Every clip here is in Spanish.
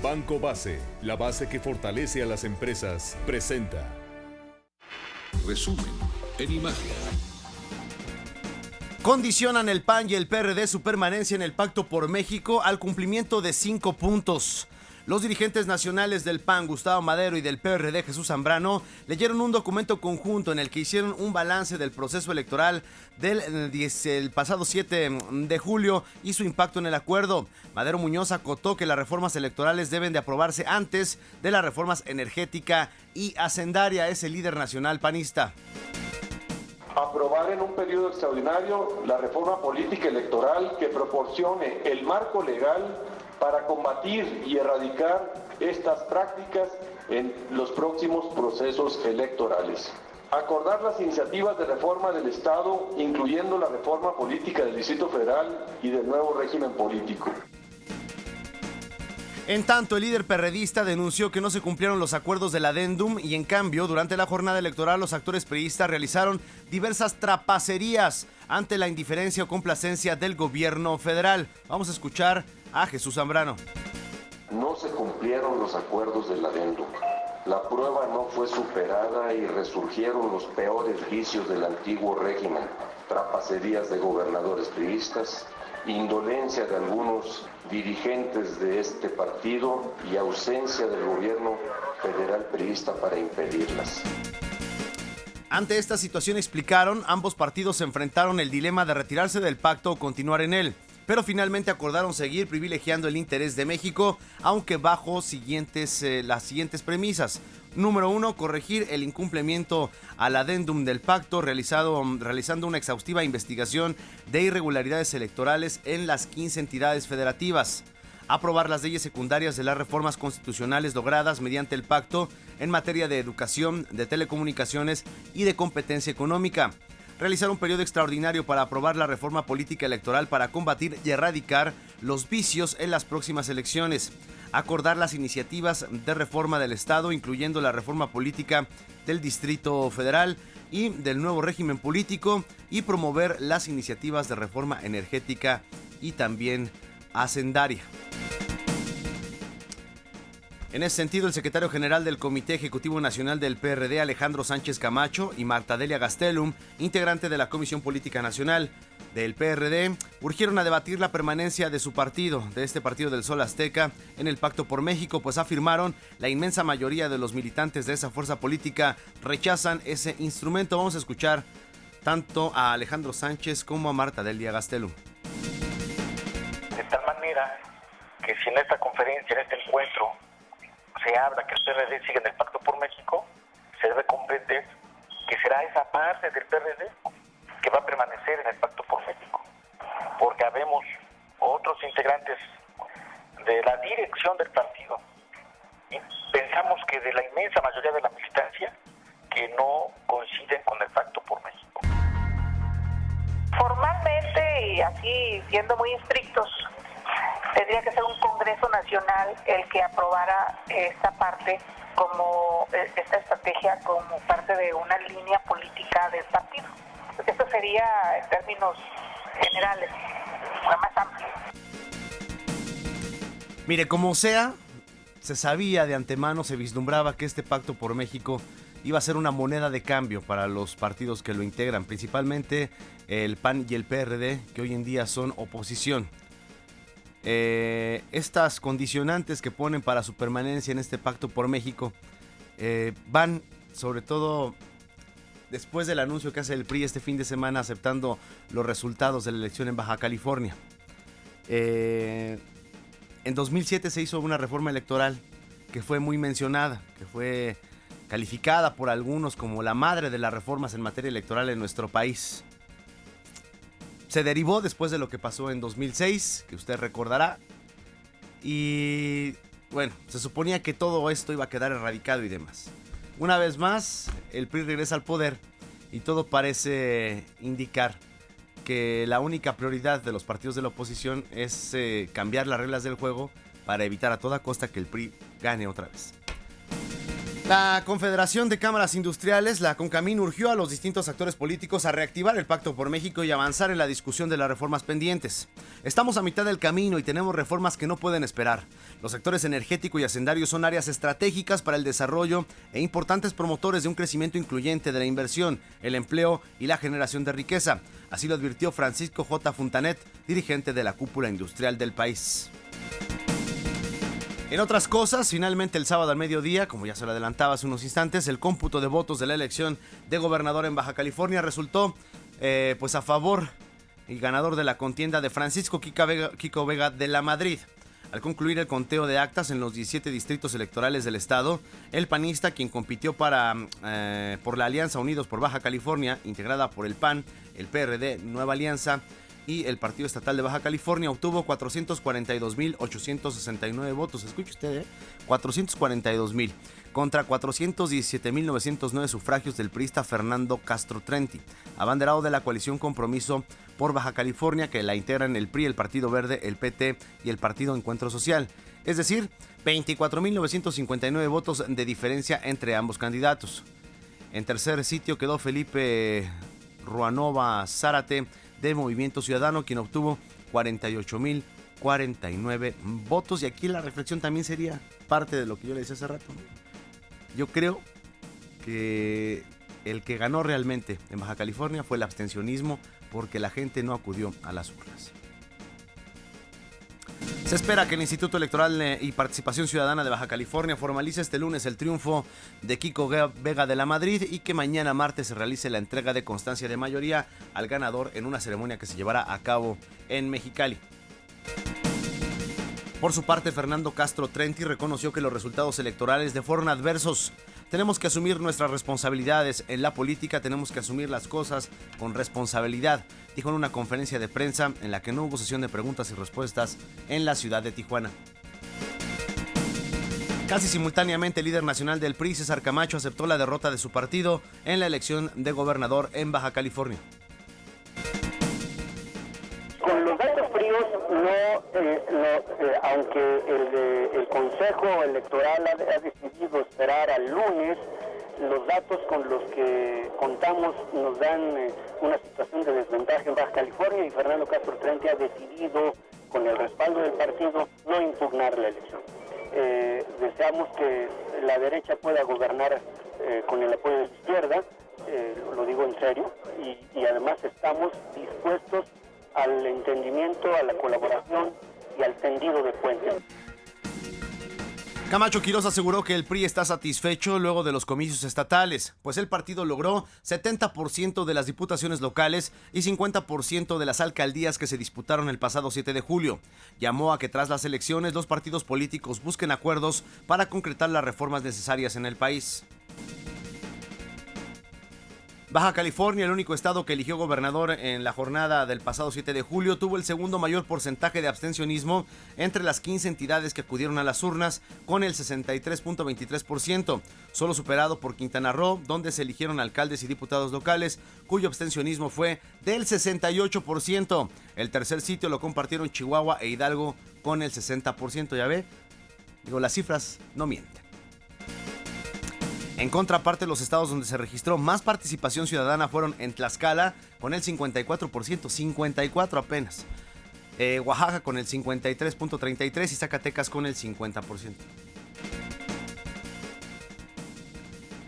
Banco Base, la base que fortalece a las empresas, presenta. Resumen en imagen. Condicionan el PAN y el PRD su permanencia en el Pacto por México al cumplimiento de 5 puntos. Los dirigentes nacionales del PAN, Gustavo Madero, y del PRD, Jesús Zambrano, leyeron un documento conjunto en el que hicieron un balance del proceso electoral el pasado 7 de julio y su impacto en el acuerdo. Madero Muñoz acotó que las reformas electorales deben de aprobarse antes de las reformas energética y hacendaria. Es el líder nacional panista. Aprobar en un periodo extraordinario la reforma política electoral que proporcione el marco legal para combatir y erradicar estas prácticas en los próximos procesos electorales. Acordar las iniciativas de reforma del Estado, incluyendo la reforma política del Distrito Federal y del nuevo régimen político. En tanto, el líder perredista denunció que no se cumplieron los acuerdos del adendum y, en cambio, durante la jornada electoral los actores priistas realizaron diversas trapacerías ante la indiferencia o complacencia del gobierno federal. Vamos a escuchar a Jesús Zambrano. No se cumplieron los acuerdos del adendum. La prueba no fue superada y resurgieron los peores vicios del antiguo régimen. Trapacerías de gobernadores priistas, indolencia de algunos dirigentes de este partido y ausencia del gobierno federal priista para impedirlas. Ante esta situación, explicaron, ambos partidos se enfrentaron el dilema de retirarse del pacto o continuar en él, pero finalmente acordaron seguir privilegiando el interés de México, aunque bajo las siguientes premisas. Número 1, corregir el incumplimiento al adendum del pacto, realizando una exhaustiva investigación de irregularidades electorales en las 15 entidades federativas. Aprobar las leyes secundarias de las reformas constitucionales logradas mediante el pacto en materia de educación, de telecomunicaciones y de competencia económica. Realizar un periodo extraordinario para aprobar la reforma política electoral para combatir y erradicar los vicios en las próximas elecciones. Acordar las iniciativas de reforma del Estado, incluyendo la reforma política del Distrito Federal y del nuevo régimen político, y promover las iniciativas de reforma energética y también hacendaria. En ese sentido, el secretario general del Comité Ejecutivo Nacional del PRD, Alejandro Sánchez Camacho, y Marta Delia Gastelum, integrante de la Comisión Política Nacional del PRD, urgieron a debatir la permanencia de su partido, de este Partido del Sol Azteca, en el Pacto por México, pues afirmaron la inmensa mayoría de los militantes de esa fuerza política rechazan ese instrumento. Vamos a escuchar tanto a Alejandro Sánchez como a Marta Delia Gastelum. De tal manera que si en esta conferencia, en este encuentro, se habla que el PRD sigue en el Pacto por México, se debe comprender que será esa parte del PRD que va a permanecer en el Pacto por México, porque habemos otros integrantes de la dirección del partido y pensamos que de la inmensa mayoría de la militancia que no coinciden con el Pacto por México. Formalmente y así siendo muy estrictos, tendría que ser un Congreso Nacional el que aprobara esta parte como esta estrategia como parte de una línea política del partido. Esto sería en términos generales, más amplio. Mire, como sea, se sabía de antemano, se vislumbraba que este Pacto por México iba a ser una moneda de cambio para los partidos que lo integran, principalmente el PAN y el PRD, que hoy en día son oposición. Estas condicionantes que ponen para su permanencia en este Pacto por México van sobre todo después del anuncio que hace el PRI este fin de semana aceptando los resultados de la elección en Baja California. En 2007 se hizo una reforma electoral que fue muy mencionada, que fue calificada por algunos como la madre de las reformas en materia electoral en nuestro país. Se derivó después de lo que pasó en 2006, que usted recordará. Y bueno, se suponía que todo esto iba a quedar erradicado y demás. Una vez más, el PRI regresa al poder y todo parece indicar que la única prioridad de los partidos de la oposición es cambiar las reglas del juego para evitar a toda costa que el PRI gane otra vez. La Confederación de Cámaras Industriales, la CONCAMIN, urgió a los distintos actores políticos a reactivar el Pacto por México y avanzar en la discusión de las reformas pendientes. Estamos a mitad del camino y tenemos reformas que no pueden esperar. Los sectores energético y hacendario son áreas estratégicas para el desarrollo e importantes promotores de un crecimiento incluyente de la inversión, el empleo y la generación de riqueza. Así lo advirtió Francisco J. Fontanet, dirigente de la cúpula industrial del país. En otras cosas, finalmente el sábado al mediodía, como ya se lo adelantaba hace unos instantes, el cómputo de votos de la elección de gobernador en Baja California resultó pues a favor y ganador de la contienda de Francisco Kiko Vega de la Madrid. Al concluir el conteo de actas en los 17 distritos electorales del estado, el panista, quien compitió por la Alianza Unidos por Baja California, integrada por el PAN, el PRD, Nueva Alianza y el Partido Estatal de Baja California, obtuvo 442.869 votos. Escuche usted, 442.000 contra 417.909 sufragios del priista Fernando Castro Trenti, abanderado de la coalición Compromiso por Baja California, que la integran el PRI, el Partido Verde, el PT y el Partido Encuentro Social. Es decir, 24.959 votos de diferencia entre ambos candidatos. En tercer sitio quedó Felipe Ruanova Zárate, de Movimiento Ciudadano, quien obtuvo 48.049 votos. Y aquí la reflexión también sería parte de lo que yo le decía hace rato, ¿no? Yo creo que el que ganó realmente en Baja California fue el abstencionismo, porque la gente no acudió a las urnas. Se espera que el Instituto Electoral y Participación Ciudadana de Baja California formalice este lunes el triunfo de Kiko Vega de la Madrid y que mañana martes se realice la entrega de constancia de mayoría al ganador en una ceremonia que se llevará a cabo en Mexicali. Por su parte, Fernando Castro Trenti reconoció que los resultados electorales fueron adversos. Tenemos que asumir nuestras responsabilidades en la política, tenemos que asumir las cosas con responsabilidad, dijo en una conferencia de prensa en la que no hubo sesión de preguntas y respuestas en la ciudad de Tijuana. Casi simultáneamente, el líder nacional del PRI, César Camacho, aceptó la derrota de su partido en la elección de gobernador en Baja California. Con los datos fríos, aunque el Consejo Electoral ha decidido esperar al lunes, los datos con los que contamos nos dan una situación de desventaja en Baja California y Fernando Castro Trenti ha decidido, con el respaldo del partido, no impugnar la elección. Deseamos que la derecha pueda gobernar con el apoyo de la izquierda, lo digo en serio, y además estamos dispuestos al entendimiento, a la colaboración y al tendido de puentes. Camacho Quirós aseguró que el PRI está satisfecho luego de los comicios estatales, pues el partido logró 70% de las diputaciones locales y 50% de las alcaldías que se disputaron el pasado 7 de julio. Llamó a que tras las elecciones los partidos políticos busquen acuerdos para concretar las reformas necesarias en el país. Baja California, el único estado que eligió gobernador en la jornada del pasado 7 de julio, tuvo el segundo mayor porcentaje de abstencionismo entre las 15 entidades que acudieron a las urnas, con el 63.23%, solo superado por Quintana Roo, donde se eligieron alcaldes y diputados locales, cuyo abstencionismo fue del 68%. El tercer sitio lo compartieron Chihuahua e Hidalgo con el 60%. Ya ve, las cifras no mienten. En contraparte, los estados donde se registró más participación ciudadana fueron en Tlaxcala con el 54%, 54 apenas. Oaxaca con el 53.33% y Zacatecas con el 50%.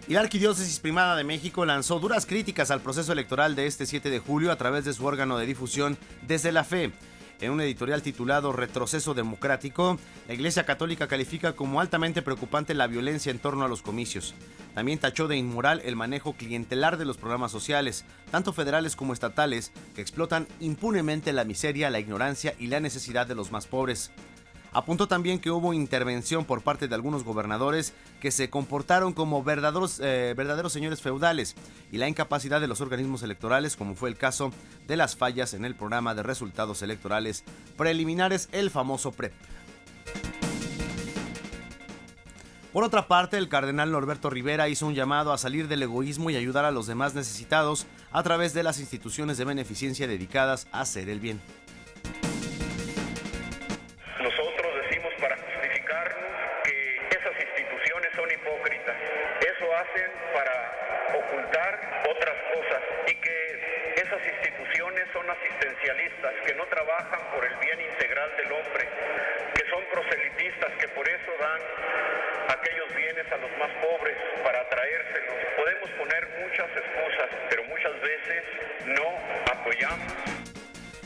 Y la Arquidiócesis Primada de México lanzó duras críticas al proceso electoral de este 7 de julio a través de su órgano de difusión Desde la Fe. En un editorial titulado Retroceso Democrático, la Iglesia Católica califica como altamente preocupante la violencia en torno a los comicios. También tachó de inmoral el manejo clientelar de los programas sociales, tanto federales como estatales, que explotan impunemente la miseria, la ignorancia y la necesidad de los más pobres. Apuntó también que hubo intervención por parte de algunos gobernadores que se comportaron como verdaderos señores feudales y la incapacidad de los organismos electorales, como fue el caso de las fallas en el programa de resultados electorales preliminares, el famoso PREP. Por otra parte, el cardenal Norberto Rivera hizo un llamado a salir del egoísmo y ayudar a los demás necesitados a través de las instituciones de beneficencia dedicadas a hacer el bien. Nosotros decimos para justificarnos que esas instituciones son hipócritas, muchas excusas, pero muchas veces no apoyamos.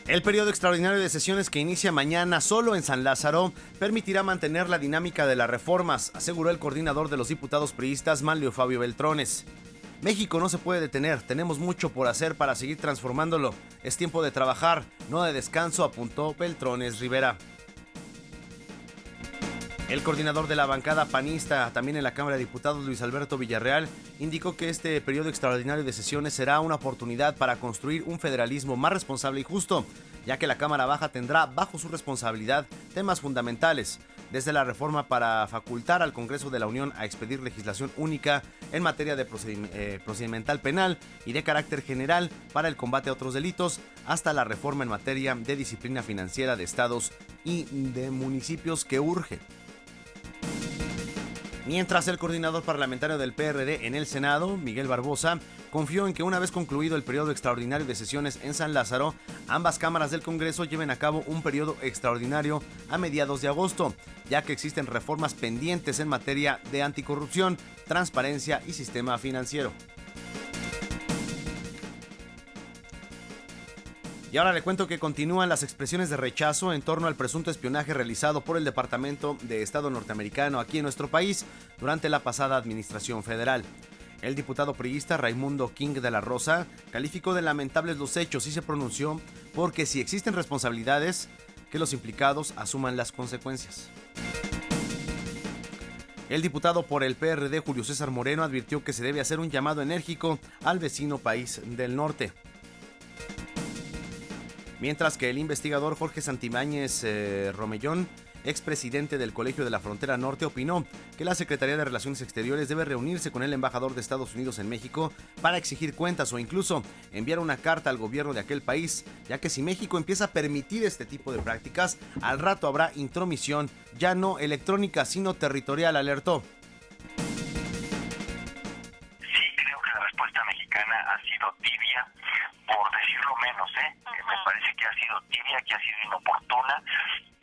El periodo extraordinario de sesiones que inicia mañana solo en San Lázaro permitirá mantener la dinámica de las reformas, aseguró el coordinador de los diputados priistas, Manlio Fabio Beltrones. México no se puede detener, tenemos mucho por hacer para seguir transformándolo. Es tiempo de trabajar, no de descanso, apuntó Beltrones Rivera. El coordinador de la bancada panista, también en la Cámara de Diputados, Luis Alberto Villarreal, indicó que este periodo extraordinario de sesiones será una oportunidad para construir un federalismo más responsable y justo, ya que la Cámara Baja tendrá bajo su responsabilidad temas fundamentales, desde la reforma para facultar al Congreso de la Unión a expedir legislación única en materia de procedimental penal y de carácter general para el combate a otros delitos, hasta la reforma en materia de disciplina financiera de estados y de municipios que urge. Mientras el coordinador parlamentario del PRD en el Senado, Miguel Barbosa, confió en que una vez concluido el periodo extraordinario de sesiones en San Lázaro, ambas cámaras del Congreso lleven a cabo un periodo extraordinario a mediados de agosto, ya que existen reformas pendientes en materia de anticorrupción, transparencia y sistema financiero. Y ahora le cuento que continúan las expresiones de rechazo en torno al presunto espionaje realizado por el Departamento de Estado norteamericano aquí en nuestro país durante la pasada administración federal. El diputado priista Raimundo King de la Rosa calificó de lamentables los hechos y se pronunció porque si existen responsabilidades, que los implicados asuman las consecuencias. El diputado por el PRD Julio César Moreno advirtió que se debe hacer un llamado enérgico al vecino país del norte. Mientras que el investigador Jorge Santibáñez Romellón, expresidente del Colegio de la Frontera Norte, opinó que la Secretaría de Relaciones Exteriores debe reunirse con el embajador de Estados Unidos en México para exigir cuentas o incluso enviar una carta al gobierno de aquel país, ya que si México empieza a permitir este tipo de prácticas, al rato habrá intromisión, ya no electrónica, sino territorial, alertó. Sí, creo que la respuesta mexicana ha sido tibia, por decirlo menos, me parece que ha sido tibia, que ha sido inoportuna,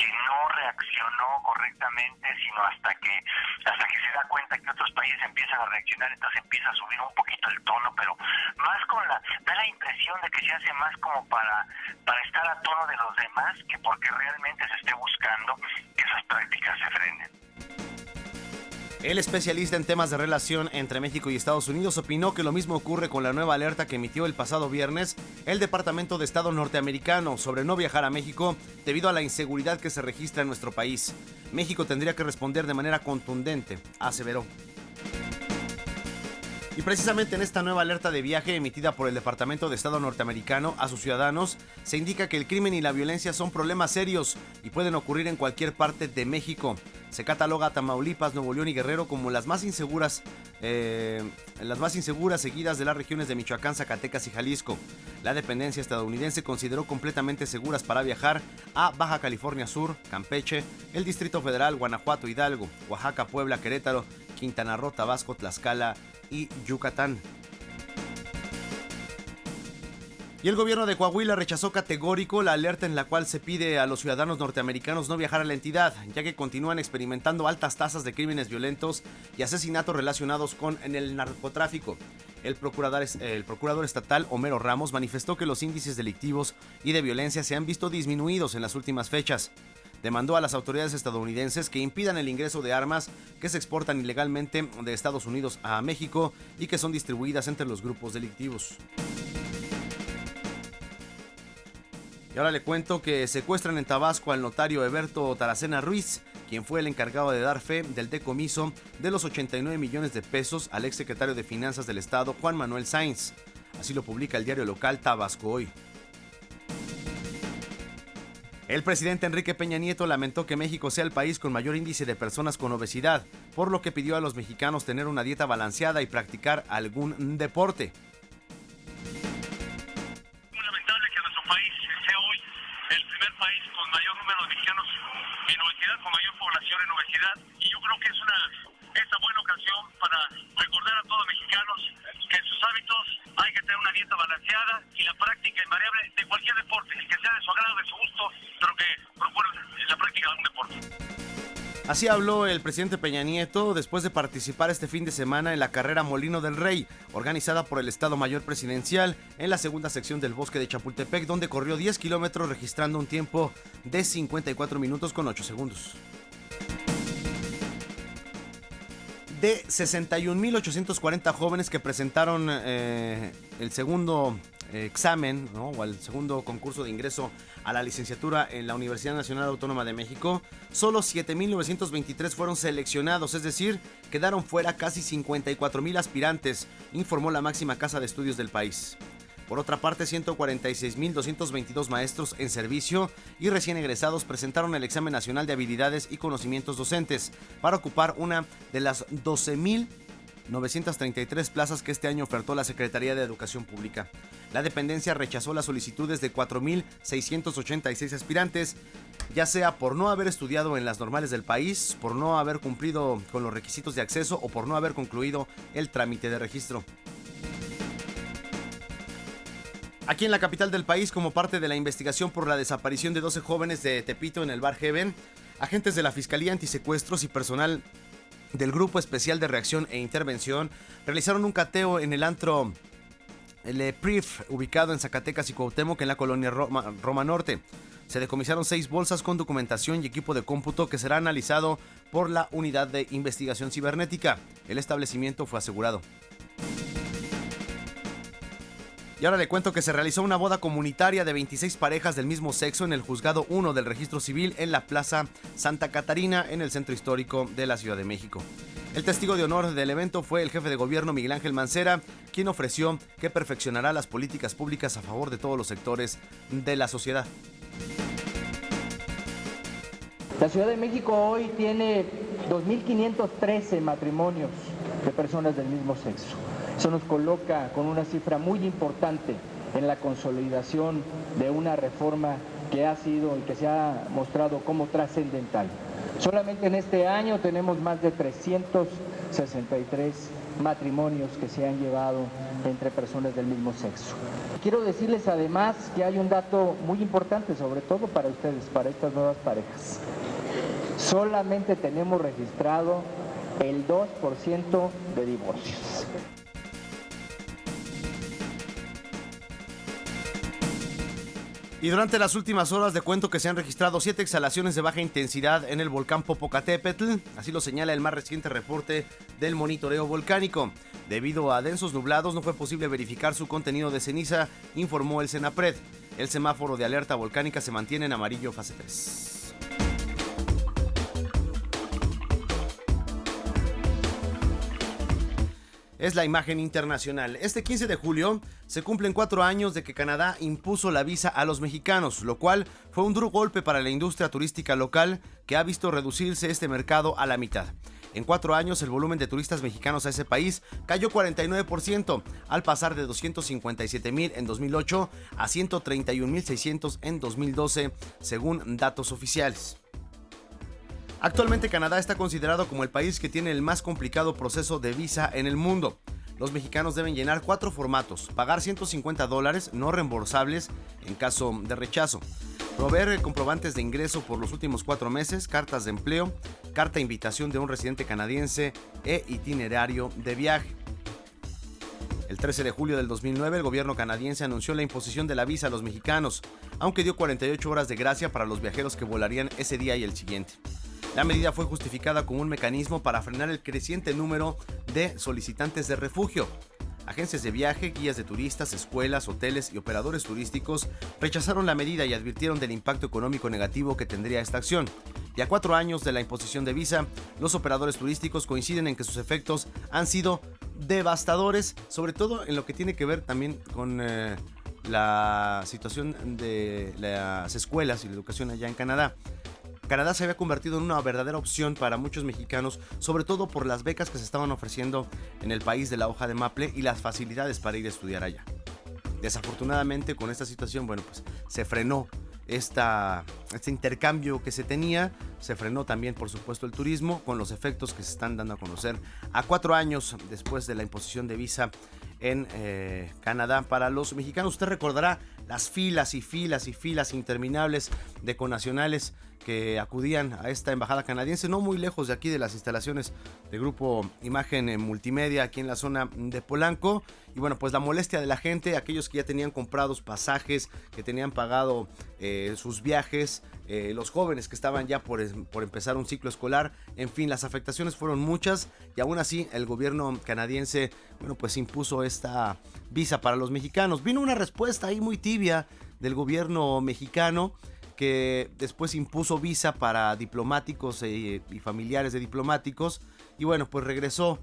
que no reaccionó correctamente, sino hasta que se da cuenta que otros países empiezan a reaccionar, entonces empieza a subir un poquito el tono, pero más da la impresión de que se hace más como para estar a tono de los demás, que porque realmente se esté buscando que esas prácticas se frenen. El especialista en temas de relación entre México y Estados Unidos opinó que lo mismo ocurre con la nueva alerta que emitió el pasado viernes el Departamento de Estado norteamericano sobre no viajar a México debido a la inseguridad que se registra en nuestro país. México tendría que responder de manera contundente, aseveró. Y precisamente en esta nueva alerta de viaje emitida por el Departamento de Estado norteamericano a sus ciudadanos, se indica que el crimen y la violencia son problemas serios y pueden ocurrir en cualquier parte de México. Se cataloga a Tamaulipas, Nuevo León y Guerrero como las más inseguras, seguidas de las regiones de Michoacán, Zacatecas y Jalisco. La dependencia estadounidense consideró completamente seguras para viajar a Baja California Sur, Campeche, el Distrito Federal, Guanajuato, Hidalgo, Oaxaca, Puebla, Querétaro, Quintana Roo, Tabasco, Tlaxcala y Yucatán. Y el gobierno de Coahuila rechazó categórico la alerta en la cual se pide a los ciudadanos norteamericanos no viajar a la entidad, ya que continúan experimentando altas tasas de crímenes violentos y asesinatos relacionados con el narcotráfico. El procurador estatal Homero Ramos manifestó que los índices delictivos y de violencia se han visto disminuidos en las últimas fechas. Demandó a las autoridades estadounidenses que impidan el ingreso de armas que se exportan ilegalmente de Estados Unidos a México y que son distribuidas entre los grupos delictivos. Y ahora le cuento que secuestran en Tabasco al notario Eberto Taracena Ruiz, quien fue el encargado de dar fe del decomiso de los 89 millones de pesos al exsecretario de Finanzas del Estado, Juan Manuel Sainz. Así lo publica el diario local Tabasco Hoy. El presidente Enrique Peña Nieto lamentó que México sea el país con mayor índice de personas con obesidad, por lo que pidió a los mexicanos tener una dieta balanceada y practicar algún deporte. Muy lamentable que nuestro país sea hoy el primer país con mayor número de mexicanos en obesidad, con mayor población en obesidad, y yo creo que es esta buena ocasión para recordar a todos los mexicanos que en sus hábitos hay que tener una dieta balanceada y la práctica invariable de cualquier deporte, que sea de su agrado, de su gusto, pero que procure la práctica de un deporte. Así habló el presidente Peña Nieto después de participar este fin de semana en la carrera Molino del Rey, organizada por el Estado Mayor Presidencial en la segunda sección del Bosque de Chapultepec, donde corrió 10 kilómetros registrando un tiempo de 54 minutos con 8 segundos. De 61.840 jóvenes que presentaron el segundo examen, ¿no?, o el segundo concurso de ingreso a la licenciatura en la Universidad Nacional Autónoma de México, solo 7.923 fueron seleccionados, es decir, quedaron fuera casi 54.000 aspirantes, informó la máxima casa de estudios del país. Por otra parte, 146.222 maestros en servicio y recién egresados presentaron el examen nacional de habilidades y conocimientos docentes para ocupar una de las 12.933 plazas que este año ofertó la Secretaría de Educación Pública. La dependencia rechazó las solicitudes de 4.686 aspirantes, ya sea por no haber estudiado en las normales del país, por no haber cumplido con los requisitos de acceso o por no haber concluido el trámite de registro. Aquí en la capital del país, como parte de la investigación por la desaparición de 12 jóvenes de Tepito en el bar Heaven, agentes de la Fiscalía Antisecuestros y personal del Grupo Especial de Reacción e Intervención realizaron un cateo en el antro El Prif, ubicado en Zacatecas y Cuauhtémoc, en la colonia Roma Norte. Se decomisaron 6 bolsas con documentación y equipo de cómputo que será analizado por la Unidad de Investigación Cibernética. El establecimiento fue asegurado. Y ahora le cuento que se realizó una boda comunitaria de 26 parejas del mismo sexo en el Juzgado 1 del Registro Civil en la Plaza Santa Catarina, en el centro histórico de la Ciudad de México. El testigo de honor del evento fue el jefe de gobierno Miguel Ángel Mancera, quien ofreció que perfeccionará las políticas públicas a favor de todos los sectores de la sociedad. La Ciudad de México hoy tiene 2.513 matrimonios de personas del mismo sexo. Eso nos coloca con una cifra muy importante en la consolidación de una reforma que ha sido y que se ha mostrado como trascendental. Solamente en este año tenemos más de 363 matrimonios que se han llevado entre personas del mismo sexo. Quiero decirles además que hay un dato muy importante, sobre todo para ustedes, para estas nuevas parejas. Solamente tenemos registrado el 2% de divorcios. Y durante las últimas horas le cuento que se han registrado 7 exhalaciones de baja intensidad en el volcán Popocatépetl, así lo señala el más reciente reporte del monitoreo volcánico. Debido a densos nublados no fue posible verificar su contenido de ceniza, informó el Senapred. El semáforo de alerta volcánica se mantiene en amarillo fase 3. Es la imagen internacional. Este 15 de julio se cumplen 4 años de que Canadá impuso la visa a los mexicanos, lo cual fue un duro golpe para la industria turística local, que ha visto reducirse este mercado a la mitad. En 4 años, el volumen de turistas mexicanos a ese país cayó 49%, al pasar de 257,000 en 2008 a 131,600 en 2012, según datos oficiales. Actualmente Canadá está considerado como el país que tiene el más complicado proceso de visa en el mundo. Los mexicanos deben llenar 4 formatos, pagar $150 no reembolsables en caso de rechazo, proveer comprobantes de ingreso por los últimos 4 meses, cartas de empleo, carta de invitación de un residente canadiense e itinerario de viaje. El 13 de julio del 2009, el gobierno canadiense anunció la imposición de la visa a los mexicanos, aunque dio 48 horas de gracia para los viajeros que volarían ese día y el siguiente. La medida fue justificada como un mecanismo para frenar el creciente número de solicitantes de refugio. Agencias de viaje, guías de turistas, escuelas, hoteles y operadores turísticos rechazaron la medida y advirtieron del impacto económico negativo que tendría esta acción. Y a 4 años de la imposición de visa, los operadores turísticos coinciden en que sus efectos han sido devastadores, sobre todo en lo que tiene que ver también con la situación de las escuelas y la educación allá en Canadá. Canadá se había convertido en una verdadera opción para muchos mexicanos, sobre todo por las becas que se estaban ofreciendo en el país de la hoja de maple y las facilidades para ir a estudiar allá. Desafortunadamente, con esta situación, pues se frenó este intercambio que se tenía, se frenó también, por supuesto, el turismo, con los efectos que se están dando a conocer a 4 años después de la imposición de visa en Canadá para los mexicanos. Usted recordará las filas y filas y filas interminables de connacionales que acudían a esta embajada canadiense, no muy lejos de aquí de las instalaciones de Grupo Imagen Multimedia, aquí en la zona de Polanco. Y bueno, pues la molestia de la gente, aquellos que ya tenían comprados pasajes, que tenían pagado sus viajes, los jóvenes que estaban ya por empezar un ciclo escolar, en fin, las afectaciones fueron muchas y aún así el gobierno canadiense, bueno, pues impuso esta visa para los mexicanos. Vino una respuesta ahí muy tibia del gobierno mexicano, que después impuso visa para diplomáticos y familiares de diplomáticos, y bueno, pues regresó,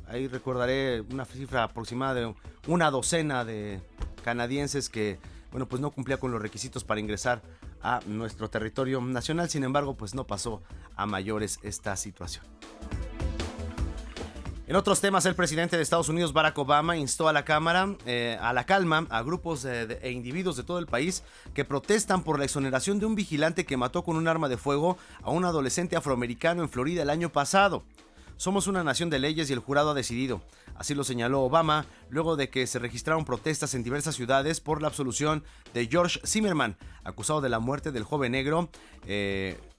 ahí recordaré una cifra aproximada de una docena de canadienses que, bueno, pues no cumplía con los requisitos para ingresar a nuestro territorio nacional. Sin embargo, pues no pasó a mayores esta situación. En otros temas, el presidente de Estados Unidos, Barack Obama, instó a la calma a grupos e individuos de todo el país que protestan por la exoneración de un vigilante que mató con un arma de fuego a un adolescente afroamericano en Florida el año pasado. Somos una nación de leyes y el jurado ha decidido. Así lo señaló Obama luego de que se registraron protestas en diversas ciudades por la absolución de George Zimmerman, acusado de la muerte del joven negro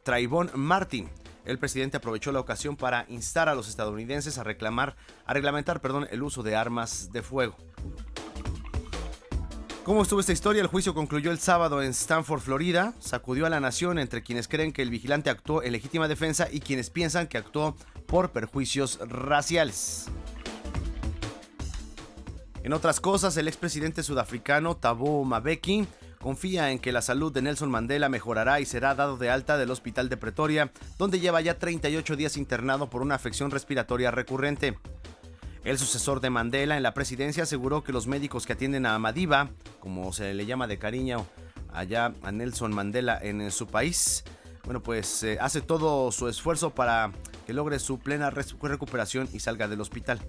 Trayvon Martin. El presidente aprovechó la ocasión para instar a los estadounidenses a reglamentar el uso de armas de fuego. ¿Cómo estuvo esta historia? El juicio concluyó el sábado en Stanford, Florida. Sacudió a la nación entre quienes creen que el vigilante actuó en legítima defensa y quienes piensan que actuó por perjuicios raciales. En otras cosas, el expresidente sudafricano Thabo Mbeki confía en que la salud de Nelson Mandela mejorará y será dado de alta del hospital de Pretoria, donde lleva ya 38 días internado por una afección respiratoria recurrente. El sucesor de Mandela en la presidencia aseguró que los médicos que atienden a Madiba, como se le llama de cariño allá a Nelson Mandela en su país, bueno, pues hace todo su esfuerzo para que logre su plena recuperación y salga del hospital.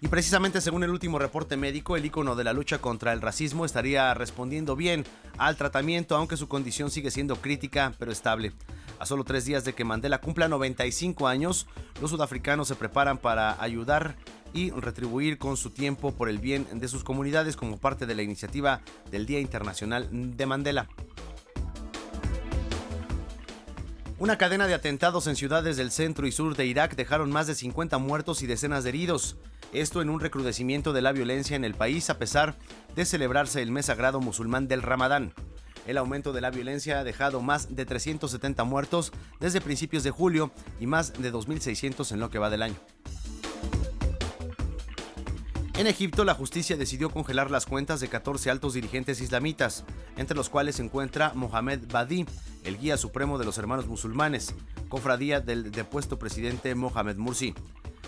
Y precisamente según el último reporte médico, el ícono de la lucha contra el racismo estaría respondiendo bien al tratamiento, aunque su condición sigue siendo crítica pero estable. A solo 3 días de que Mandela cumpla 95 años, los sudafricanos se preparan para ayudar y retribuir con su tiempo por el bien de sus comunidades como parte de la iniciativa del Día Internacional de Mandela. Una cadena de atentados en ciudades del centro y sur de Irak dejaron más de 50 muertos y decenas de heridos. Esto en un recrudecimiento de la violencia en el país a pesar de celebrarse el mes sagrado musulmán del Ramadán. El aumento de la violencia ha dejado más de 370 muertos desde principios de julio y más de 2.600 en lo que va del año. En Egipto, la justicia decidió congelar las cuentas de 14 altos dirigentes islamitas, entre los cuales se encuentra Mohamed Badi, el guía supremo de los hermanos musulmanes, cofradía del depuesto presidente Mohamed Mursi.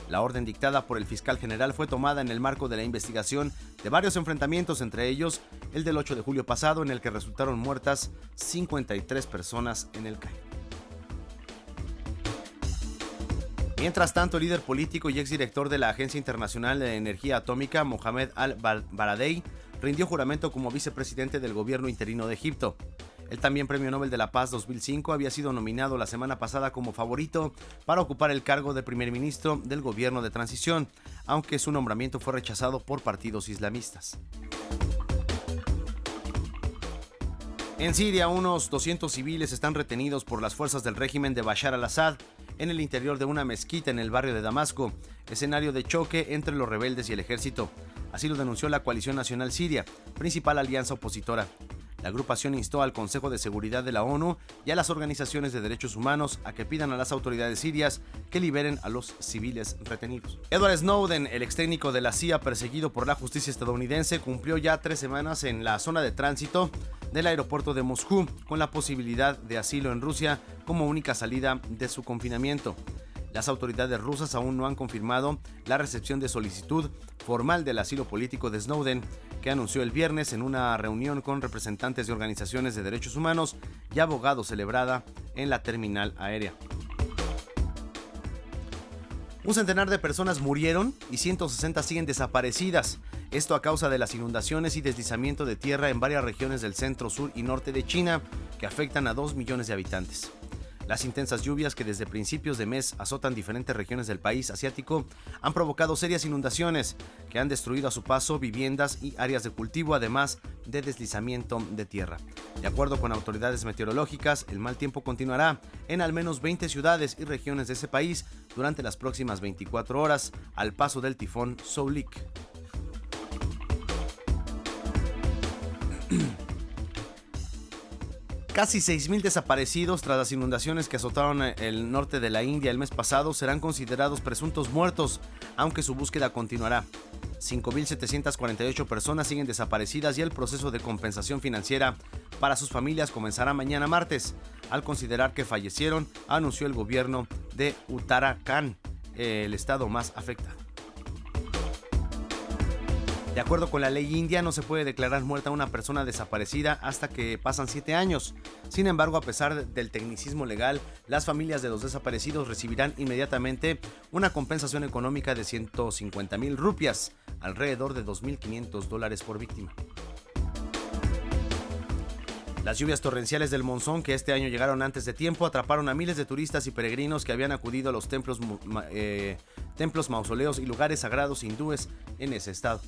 La orden dictada por el fiscal general fue tomada en el marco de la investigación de varios enfrentamientos, entre ellos el del 8 de julio pasado, en el que resultaron muertas 53 personas en el Cairo. Mientras tanto, el líder político y exdirector de la Agencia Internacional de Energía Atómica, Mohamed Al-Baradei, rindió juramento como vicepresidente del gobierno interino de Egipto. El también Premio Nobel de la Paz 2005 había sido nominado la semana pasada como favorito para ocupar el cargo de primer ministro del gobierno de transición, aunque su nombramiento fue rechazado por partidos islamistas. En Siria, unos 200 civiles están retenidos por las fuerzas del régimen de Bashar al-Assad en el interior de una mezquita en el barrio de Damasco, escenario de choque entre los rebeldes y el ejército. Así lo denunció la Coalición Nacional Siria, principal alianza opositora. La agrupación instó al Consejo de Seguridad de la ONU y a las organizaciones de derechos humanos a que pidan a las autoridades sirias que liberen a los civiles retenidos. Edward Snowden, el ex técnico de la CIA perseguido por la justicia estadounidense, cumplió ya 3 semanas en la zona de tránsito del aeropuerto de Moscú, con la posibilidad de asilo en Rusia como única salida de su confinamiento. Las autoridades rusas aún no han confirmado la recepción de solicitud formal del asilo político de Snowden, que anunció el viernes en una reunión con representantes de organizaciones de derechos humanos y abogados celebrada en la terminal aérea. Un centenar de personas murieron y 160 siguen desaparecidas. Esto a causa de las inundaciones y deslizamiento de tierra en varias regiones del centro, sur y norte de China que afectan a 2 millones de habitantes. Las intensas lluvias que desde principios de mes azotan diferentes regiones del país asiático han provocado serias inundaciones que han destruido a su paso viviendas y áreas de cultivo, además de deslizamiento de tierra. De acuerdo con autoridades meteorológicas, el mal tiempo continuará en al menos 20 ciudades y regiones de ese país durante las próximas 24 horas al paso del tifón Soulik. Casi 6,000 desaparecidos tras las inundaciones que azotaron el norte de la India el mes pasado serán considerados presuntos muertos, aunque su búsqueda continuará. 5,748 personas siguen desaparecidas y el proceso de compensación financiera para sus familias comenzará mañana martes. Al considerar que fallecieron, anunció el gobierno de Uttarakhand, el estado más afectado. De acuerdo con la ley india, no se puede declarar muerta a una persona desaparecida hasta que pasan 7 años. Sin embargo, a pesar del tecnicismo legal, las familias de los desaparecidos recibirán inmediatamente una compensación económica de 150,000 rupias, alrededor de $2,500 por víctima. Las lluvias torrenciales del monzón que este año llegaron antes de tiempo atraparon a miles de turistas y peregrinos que habían acudido a los templos, mausoleos y lugares sagrados hindúes en ese estado.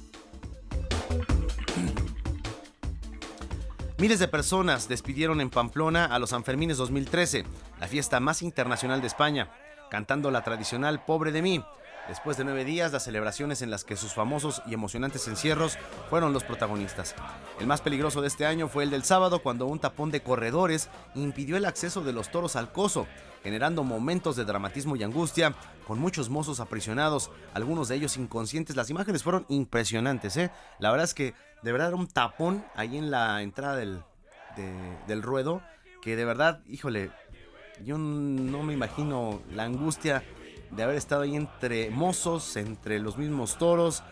Miles de personas despidieron en Pamplona a los Sanfermines 2013, la fiesta más internacional de España, cantando la tradicional Pobre de mí. Después de 9 días, las celebraciones en las que sus famosos y emocionantes encierros fueron los protagonistas. El más peligroso de este año fue el del sábado, cuando un tapón de corredores impidió el acceso de los toros al coso, generando momentos de dramatismo y angustia, con muchos mozos aprisionados, algunos de ellos inconscientes. Las imágenes fueron impresionantes, ¿eh? La verdad es que de verdad era un tapón ahí en la entrada del ruedo, que de verdad, híjole, yo no me imagino la angustia de haber estado ahí entre mozos, entre los mismos toros.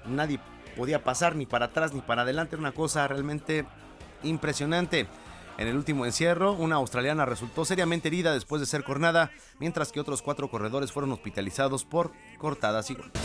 Nadie podía pasar ni para atrás ni para adelante, era una cosa realmente impresionante. En el último encierro, una australiana resultó seriamente herida después de ser cornada, mientras que otros 4 corredores fueron hospitalizados por cortadas y golpes.